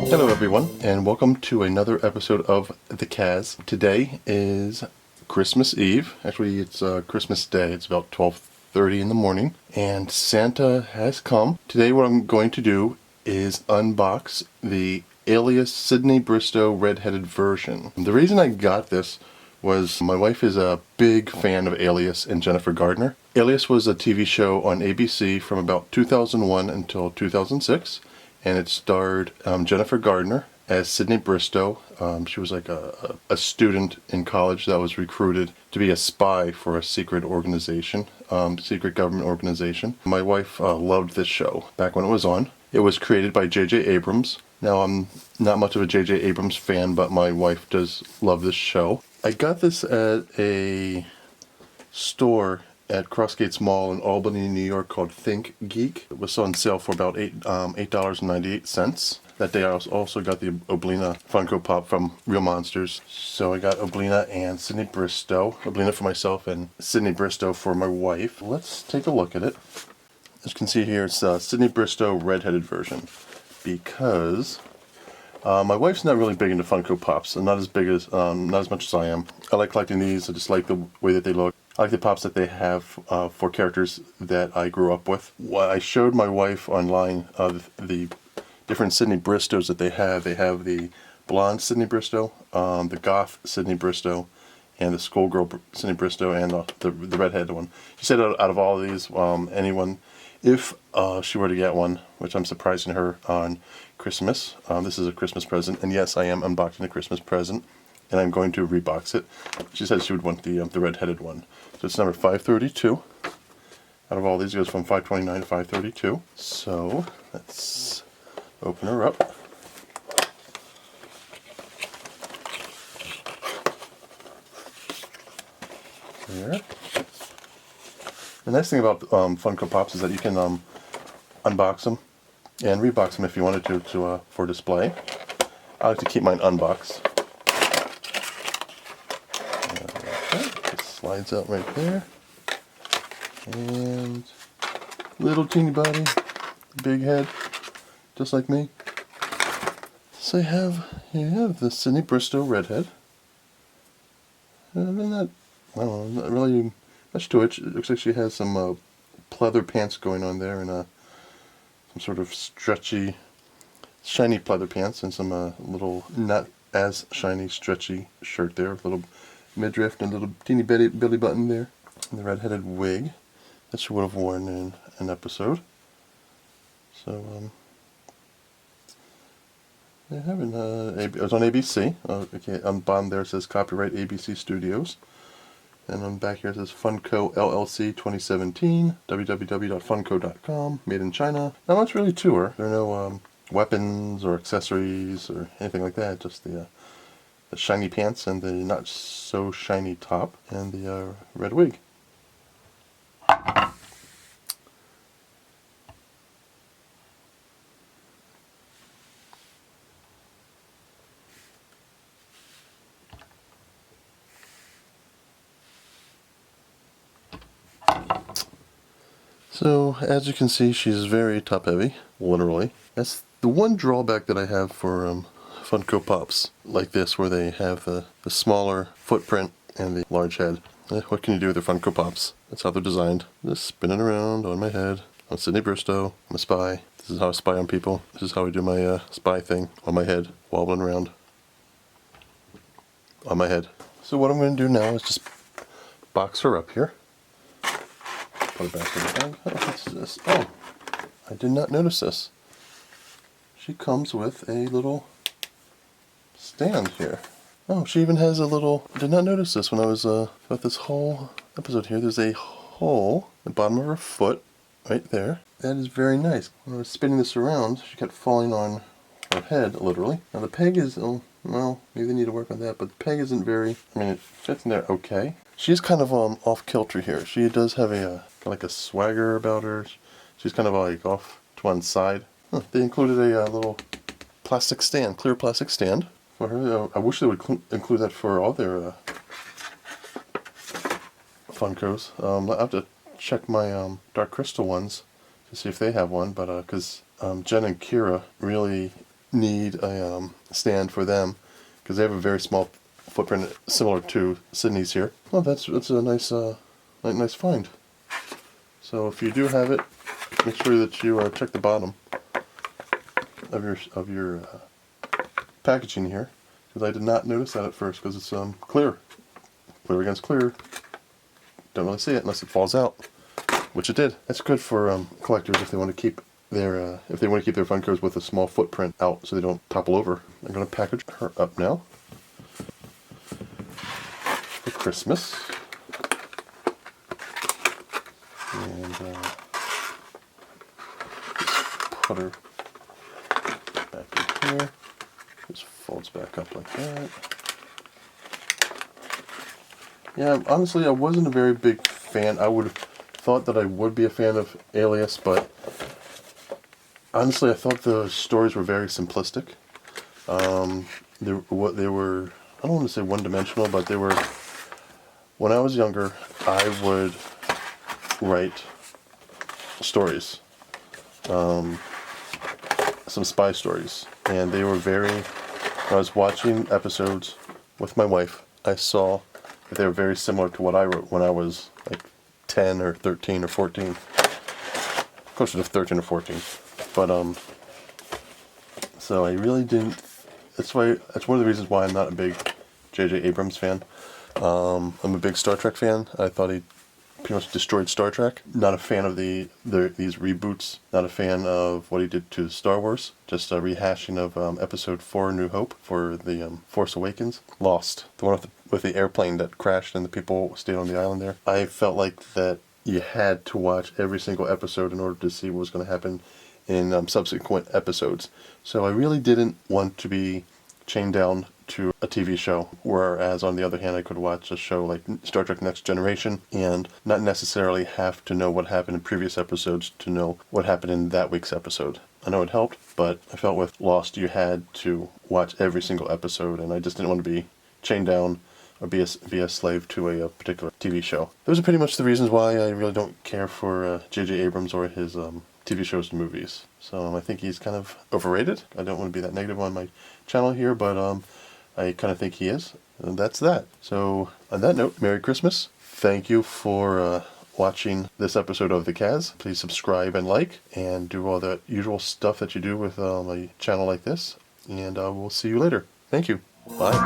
Hello everyone, and welcome to another episode of The Kaz. Today is Christmas Eve. Actually, it's Christmas Day. It's about 12:30 in the morning, and Santa has come. Today what I'm going to do is unbox the Alias Sydney Bristow Redheaded version. The reason I got this was my wife is a big fan of Alias and Jennifer Gardner. Alias was a TV show on ABC from about 2001 until 2006. And it starred Jennifer Gardner as Sydney Bristow. She was like a student in college that was recruited to be a spy for a secret organization, secret government organization. My wife loved this show back when it was on. It was created by JJ Abrams. Now, I'm not much of a JJ Abrams fan, but my wife does love this show. I got this at a store at Crossgates Mall in Albany, New York called Think Geek. It was on sale for about $8.98. That day I also got the Oblina Funko Pop from Real Monsters. So I got Oblina and Sydney Bristow. Oblina for myself and Sydney Bristow for my wife. Let's take a look at it. As you can see here, it's Sydney Bristow Redheaded version. Because my wife's not really big into Funko Pops, and not as much as I am. I like collecting these. I just like the way that they look. I like the pops that they have for characters that I grew up with. I showed my wife online the different Sydney Bristows that they have. They have the blonde Sydney Bristow, the goth Sydney Bristow, and the schoolgirl Sydney Bristow, and the redhead one. She said out of all of these, anyone, if she were to get one, which I'm surprising her on Christmas, this is a Christmas present, and yes, I am unboxing a Christmas present, and I'm going to rebox it. She said she would want the redheaded one. So it's number 532. Out of all these, it goes from 529 to 532. So let's open her up. There. The nice thing about Funko Pops is that you can unbox them and rebox them if you wanted to for display. I like to keep mine unboxed. It slides out right there. And little teeny body, big head, just like me. So you have the Sydney Bristow Redhead. Not really much to it. It looks like she has some pleather pants going on there, and some sort of stretchy, shiny pleather pants, and some little not as shiny, stretchy shirt there. A little midriff and a little teeny belly button there. And the redheaded wig that she would have worn in an episode. So, they have it was on ABC. Okay, on the bottom there it says copyright ABC Studios. And on the back here it says Funko LLC 2017, www.funko.com, made in China. Not much really to her. There are no weapons or accessories or anything like that, just the shiny pants and the not so shiny top and the red wig. So, as you can see, she's very top heavy, literally. That's the one drawback that I have for Funko Pops like this, where they have the smaller footprint and the large head. What can you do with their Funko Pops? That's how they're designed. Just spinning around on my head. I'm Sydney Bristow. I'm a spy. This is how I spy on people. This is how I do my spy thing on my head, wobbling around on my head. So what I'm going to do now is just box her up here. Put it back in the bag. Oh, what's this? Oh, I did not notice this. She comes with a little stand here. Oh, she even has a little... I did not notice this when I was throughout this whole episode here. There's a hole at the bottom of her foot, right there. That is very nice. When I was spinning this around, she kept falling on her head, literally. Now the peg is... Oh, well, maybe they need to work on that, but the peg isn't very... I mean, it fits in there okay. She's kind of off-kilter here. She does have like a swagger about her. She's kind of like off to one side. Huh, they included a little plastic stand, clear plastic stand for her. I wish they would include that for all their Funkos. I have to check my Dark Crystal ones to see if they have one, but because Jen and Kira really need a stand for them because they have a very small footprint similar to Sydney's here. Well, that's a nice find. So if you do have it, make sure that you check the bottom of your packaging here, because I did not notice that at first because it's clear against clear. Don't really see it unless it falls out, which it did. That's good for collectors if they want to keep their Funkos with a small footprint out so they don't topple over. I'm going to package her up now for Christmas. And just put her back in here. Just folds back up like that. Yeah, honestly, I wasn't a very big fan. I would have thought that I would be a fan of Alias, but honestly, I thought the stories were very simplistic. They were, I don't want to say one-dimensional, but they were, when I was younger, I would write stories, some spy stories, and they were when I was watching episodes with my wife, I saw that they were very similar to what I wrote when I was like 10 or 13 or 14, closer to 13 or 14, but so I really didn't, that's one of the reasons why I'm not a big JJ Abrams fan. I'm a big Star Trek fan. I thought he pretty much destroyed Star Trek. Not a fan of these reboots. Not a fan of what he did to Star Wars. Just a rehashing of Episode 4, New Hope, for the Force Awakens. Lost, the one with the airplane that crashed and the people stayed on the island there. I felt like that you had to watch every single episode in order to see what was going to happen in subsequent episodes. So I really didn't want to be chained down to a TV show, whereas on the other hand I could watch a show like Star Trek Next Generation and not necessarily have to know what happened in previous episodes to know what happened in that week's episode. I know it helped, but I felt with Lost you had to watch every single episode, and I just didn't want to be chained down or be a slave to a particular TV show. Those are pretty much the reasons why I really don't care for JJ Abrams or his TV shows and movies. So I think he's kind of overrated. I don't want to be that negative on my channel here, but I kind of think he is. And that's that. So on that note, Merry Christmas. Thank you for watching this episode of The Kaz. Please subscribe and like, and do all the usual stuff that you do with a channel like this. And we'll see you later. Thank you. Bye.